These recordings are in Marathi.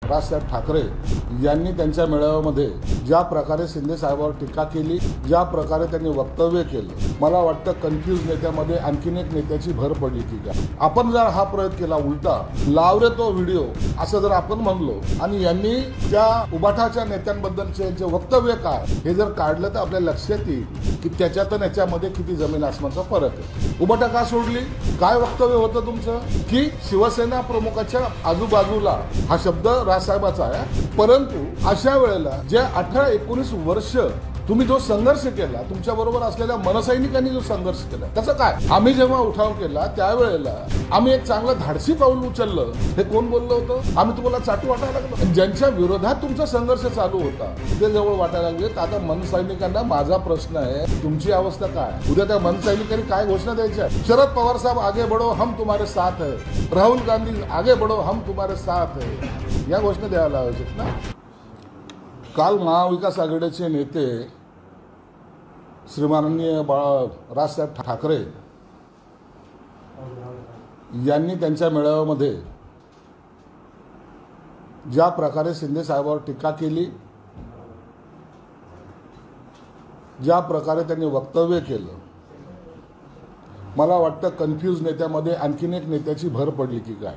राजसाहेब ठाकरे यांनी त्यांच्या मेळाव्यामध्ये ज्या प्रकारे शिंदे साहेबांवर टीका केली, ज्या प्रकारे त्यांनी वक्तव्य केलं, मला वाटतं कन्फ्यूज नेत्यामध्ये आणखीन एक नेत्याची भर पडली की काय. आपण जर हा प्रयोग केला उलटा, लाव रे तो व्हिडिओ असं जर आपण म्हणलो आणि यांनी त्या उबाठाच्या नेत्यांबद्दलचे जे वक्तव्य काय हे जर काढलं तर आपल्या लक्षात येईल की त्याच्यात आणि याच्यामध्ये किती जमीन आसमानचा फरक आहे. उबाठा का सोडली? काय वक्तव्य होतं तुमचं की शिवसेना प्रमुखाच्या आजूबाजूला हा शब्द राजसाहेबाचा आहे, परंतु अशा वेळेला जे 18-19 वर्ष तुम्ही जो संघर्ष केला, तुमच्या बरोबर असलेल्या मनसैनिकांनी जो संघर्ष केला, त्याचं काय? आम्ही जेव्हा उठाव केला त्यावेळेला आम्ही एक चांगलं धाडसी पाऊल उचललं. हे कोण बोललं होतं? आम्ही तुम्हाला चाटू वाटायला लागलो. ज्यांच्या विरोधात तुमचा संघर्ष चालू होता ते जवळ वाटायला लागले. आता मनसैनिकांना माझा प्रश्न आहे, तुमची अवस्था काय? उद्या त्या मनसैनिकांनी काय घोषणा द्यायच्या? शरद पवार साहेब आगे बढ़ो, हम तुम्हारे साथ है. राहुल गांधी आगे बढ़ो, हम तुम्हारे साथ है. या घोषणा द्यायला हव्यात ना. काल महाविकास आघाडीचे नेते श्रीमाननीय राजसाहेब ठाकरे यांनी त्यांच्या मेळाव्यामध्ये ज्या प्रकारे शिंदे साहेबांवर टीका केली, ज्या प्रकारे त्यांनी वक्तव्य केलं, मला वाटतं कन्फ्यूज नेत्यामध्ये आणखीन एक नेत्याची भर पडली की काय.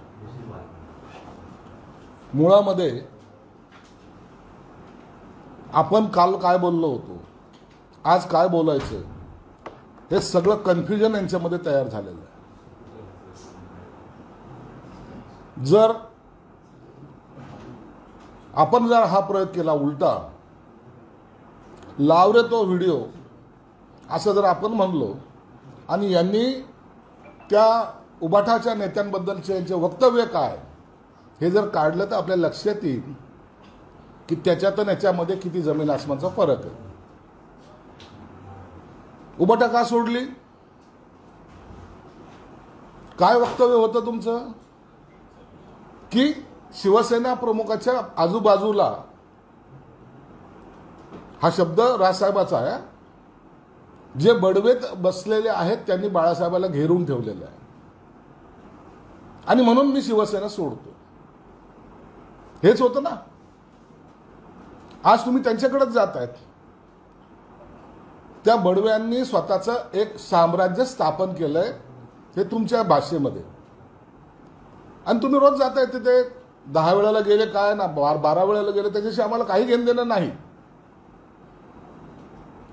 मुळामध्ये आपण काल काय बोललो होतो, आज काय बोलायचं, हे सगळं कन्फ्युजन यांच्यामध्ये तयार झालेलं आहे. जर आपण जर हा प्रयोग केला उलटा, लाव रे तो व्हिडिओ असं जर आपण म्हणलो आणि यांनी त्या उबाठाच्या नेत्यांबद्दलचे जे वक्तव्य काय हे जर काढलं तर आपल्या लक्षात येईल की त्याच्यात आणि याच्यामध्ये किती जमीन आसमानचा फरक आहे. उबाठा का सोडली? काय वक्तव्य होतं तुमचं की शिवसेना प्रमुखाच्या आजूबाजूला हा शब्द राजसाहेबाचा आहे. जे बडवेत बसलेले आहेत त्यांनी बाळासाहेबाला घेरून ठेवलेलं आहे आणि म्हणून मी शिवसेना सोडतो. हेच होतं ना. आज तुम्ही त्यांच्याकडेच जात आहेत. त्या बडव्यांनी स्वतःचं एक साम्राज्य स्थापन केलंय, हे तुमच्या भाषेमध्ये, आणि तुम्ही रोज जाताय तिथे. 10 वेळेला गेले काय ना 12 वेळेला गेले, त्याच्याशी आम्हाला काही घेणं देणं नाही.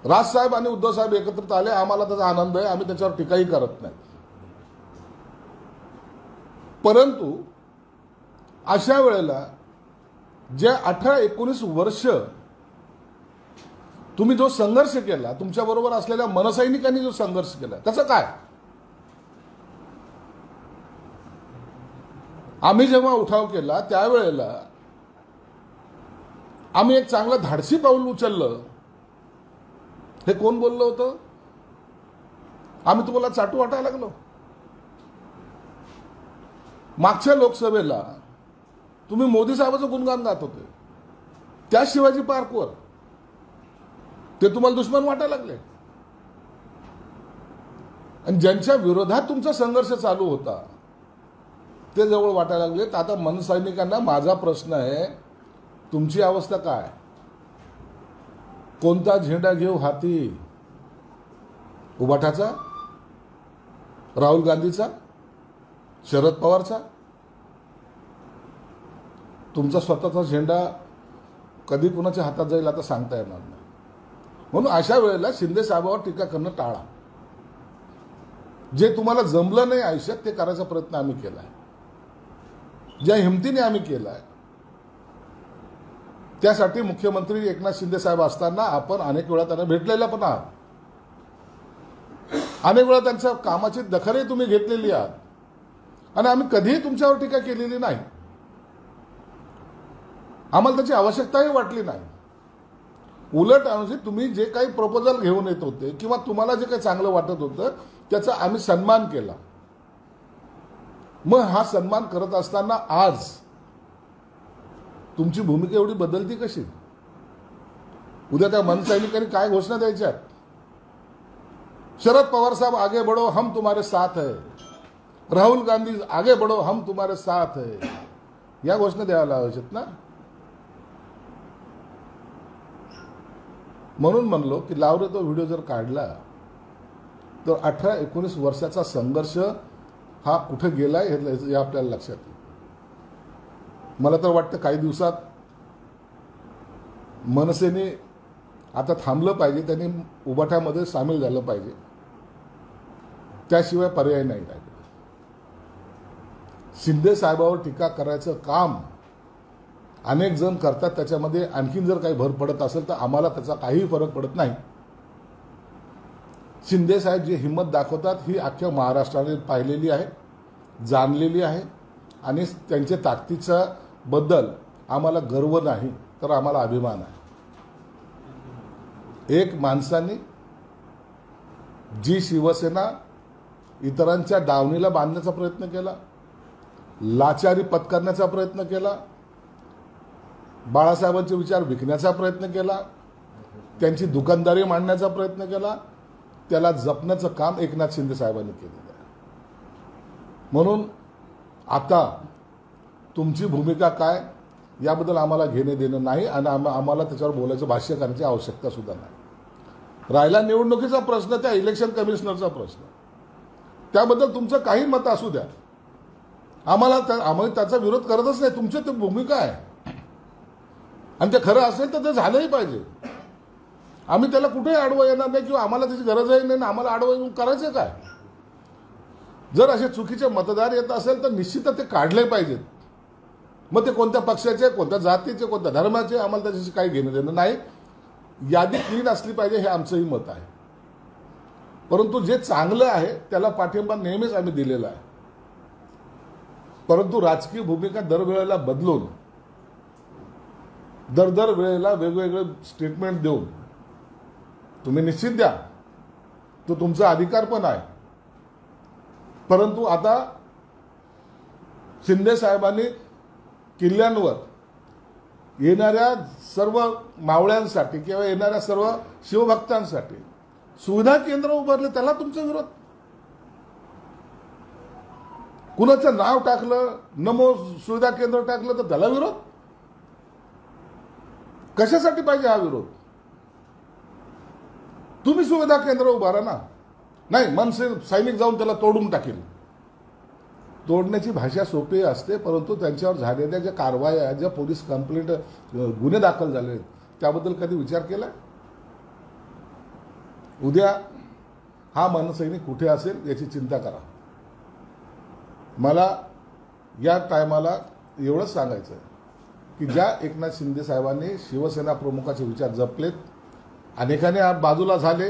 राजसाहेब आणि उद्धव साहेब एकत्रित आले, आम्हाला त्याचा आनंद आहे, आम्ही त्याच्यावर टीकाही करत नाही. परंतु अशा वेळेला जे 18-19 वर्ष तुम्ही जो संघर्ष केला, तुमच्या बरोबर असलेल्या मनसैनिकांनी जो संघर्ष केला, त्याचं काय? आम्ही जेव्हा उठाव केला त्यावेळेला आम्ही एक चांगलं धाडसी पाऊल उचललं. हे कोण बोललं होतं? आम्ही तुम्हाला चाटू वाटायला लागलो. मागच्या लोकसभेला तुम्ही मोदी साहेबांचं गुणगान गात होते, त्या शिवाजी पार्कवर ते तुम्हाला दुश्मन वाटायला लागले. आणि ज्यांच्या विरोधात तुमचा संघर्ष चालू होता ते जवळ वाटायला लागले. आता मनसैनिकांना माझा प्रश्न आहे, तुमची अवस्था काय? कोणता झेंडा घेऊ हाती? उबाठाचा, राहुल गांधीचा, शरद पवारचा? तुमचा स्वतःचा झेंडा कधी कुणाच्या हातात जाईल आता सांगता येणार नाही. म्हणून अशा वेळेला शिंदे साहेबांवर टीका करणं टाळा. जे तुम्हाला जमलं नाही आयुष्यात ते करायचा प्रयत्न आम्ही केलाय, ज्या हिमतीने आम्ही केलाय. त्यासाठी मुख्यमंत्री एकनाथ शिंदे साहेब असताना आपण अनेक वेळा त्यांना भेटलेला पण आहात. अनेक वेळा त्यांच्या कामाची दखलही तुम्ही घेतलेली आहात आणि आम्ही कधीही तुमच्यावर टीका केलेली नाही. आम्हाला त्याची आवश्यकताही वाटली नाही. उलट म्हणजे तुम्ही जे काही प्रपोजल घेऊन येत होते किंवा तुम्हाला जे काही चांगलं वाटत होतं त्याचा आम्ही सन्मान केला. मग हा सन्मान करत असताना आज तुमची भूमिका एवढी बदलती कशी? उद्या त्या मनसैनिकांनी काय घोषणा द्यायच्या? शरद पवार साहब आगे बढ़ो, हम तुम्हारे साथ है. राहुल गांधी आगे बढ़ो, हम तुम्हारे साथ है. या घोषणा द्यायला हव्यात ना. म्हणून म्हणलो की लावरे तो व्हिडिओ जर काढला तर 18-19 वर्षाचा संघर्ष हा कुठे गेलाय हे आपल्याला लक्षात येईल. मला तर वाटतं काही दिवसात मनसेने आता थांबलं पाहिजे, त्यांनी उभाट्यामध्ये सामील झालं पाहिजे, त्याशिवाय पर्याय नाही राहिला. शिंदे साहेबांवर टीका करायचं काम अनेक जण करतात, त्याच्यामध्ये आणखीन जर काही भर पडत असेल तर आम्हाला त्याचा काही फरक पडत नाही. शिंदे साहेब जी हिंमत दाखवतात ही अख्ख्या महाराष्ट्राने पाहिलेली आहे, जाणलेली आहे आणि त्यांच्या ताकदीच्या बद्दल आम्हाला गर्व नाही तर आम्हाला अभिमान आहे. एक माणसाने जी शिवसेना इतरांच्या दावणीला बांधण्याचा प्रयत्न केला, लाचारी पत्करण्याचा प्रयत्न केला, बाळासाहेबांचे विचार विकण्याचा प्रयत्न केला, त्यांची दुकानदारी मांडण्याचा प्रयत्न केला, त्याला जपण्याचं काम एकनाथ शिंदे साहेबांनी केलेलं आहे. म्हणून आता तुमची भूमिका काय याबद्दल आम्हाला घेणे देणं नाही आणि आम्हाला त्याच्यावर बोलायचं, भाष्य करण्याची आवश्यकता सुद्धा नाही. राहिला निवडणुकीचा प्रश्न, त्या इलेक्शन कमिशनरचा प्रश्न, त्याबद्दल तुमचं काही मत असू द्या, आम्ही त्याचा विरोध करतच नाही. तुमची ती भूमिका आहे आणि ते खरं असेल तर ते झालंही पाहिजे. आम्ही त्याला कुठेही आडवं येणार नाही किंवा आम्हाला त्याची गरजही नाही, आम्हाला आडवं येऊन करायचं काय. जर असे चुकीचे मतदार येत असेल तर निश्चितच ते काढले पाहिजेत. मग ते कोणत्या पक्षाचे, कोणत्या जातीचे, कोणत्या धर्माचे, आम्हाला त्याच्याशी काही घेणं देणं नाही. यादी क्लीन असली पाहिजे हे आमचंही मत आहे. परंतु जे चांगलं आहे त्याला पाठिंबा नेहमीच आम्ही दिलेला आहे. परंतु राजकीय भूमिका दरवेळेला बदलून दर वेळेला वेगवेगळे स्टेटमेंट देऊन तुम्ही निश्चित द्या, तो तुमचा अधिकार पण आहे. परंतु आता शिंदे साहेबांनी किल्ल्यांवर येणाऱ्या सर्व मावळ्यांसाठी किंवा येणाऱ्या सर्व शिवभक्तांसाठी सुविधा केंद्र उभारले, त्याला तुमचा विरोध. कुणाचं नाव टाकलं, नमो सुविधा केंद्र टाकलं तर त्याला विरोध. कशासाठी पाहिजे हा विरोध? तुम्ही सुविधा केंद्र उभारा ना. नाही, मनसे सैनिक जाऊन त्याला तोडून टाकेल. तोडण्याची भाषा सोपी असते, परंतु त्यांच्यावर झालेल्या ज्या कारवाया, ज्या पोलीस कंप्लेंट, गुन्हे दाखल झाले त्याबद्दल कधी विचार केला? उद्या हा मनसैनिक कुठे असेल याची चिंता करा. मला या टायमाला एवढंच सांगायचं आहे की ज्या एकनाथ शिंदे साहेबांनी शिवसेना प्रमुखाचे विचार जपलेत, अनेकाने बाजूला झाले,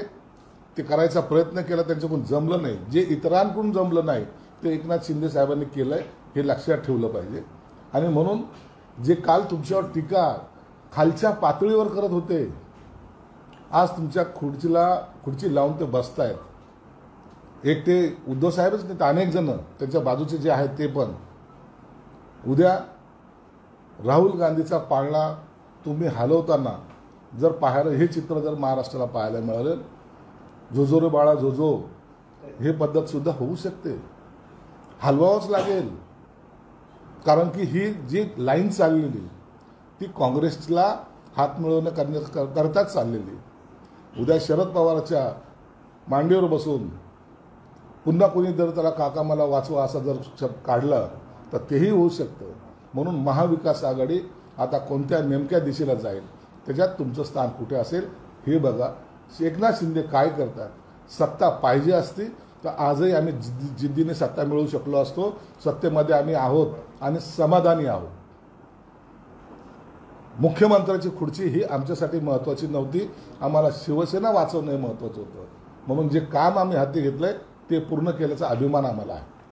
ते करायचा प्रयत्न केला, त्यांच्याकडून जमलं नाही. जे इतरांकडून जमलं नाही ते एकनाथ शिंदे साहेबांनी केलंय हे लक्षात ठेवलं पाहिजे. आणि म्हणून जे काल तुमच्यावर टीका खालच्या पातळीवर करत होते, आज तुमच्या खुर्ची लावून ते बसतायत. एक ते उद्धव साहेबच नाही तर अनेक जण त्यांच्या बाजूचे जे आहेत ते पण. उद्या राहुल गांधीचा पाळणा तुम्ही हलवताना जर पाहायला, हे चित्र जर महाराष्ट्राला पाहायला मिळालं, जोजो रे बाळा जोजो, हे पद्धत सुद्धा होऊ शकते. हलवावंच लागेल, कारण की ही जी लाईन चाललेली ती काँग्रेसला हात मिळवण्याकरताच चाललेली. उद्या शरद पवारच्या मांडीवर बसून पुन्हा कोणी जर त्याला काका मला वाचवा असा जर काढला तर तेही होऊ शकतं. म्हणून महाविकास आघाडी आता कोणत्या नेमक्या दिशेला जाईल, त्याच्यात तुमचं स्थान कुठे असेल हे बघा. एकनाथ शिंदे काय करतात, सत्ता पाहिजे असती तर आजही आम्ही जिद्दीने सत्ता मिळवू शकलो असतो. सत्तेमध्ये आम्ही आहोत आणि समाधानी आहोत. मुख्यमंत्र्याची खुर्ची ही आमच्यासाठी महत्त्वाची नव्हती, आम्हाला शिवसेना वाचवणं हे महत्त्वाचं होतं. म्हणून जे काम आम्ही हाती घेतलंय ते पूर्ण केल्याचा अभिमान आम्हाला आहे.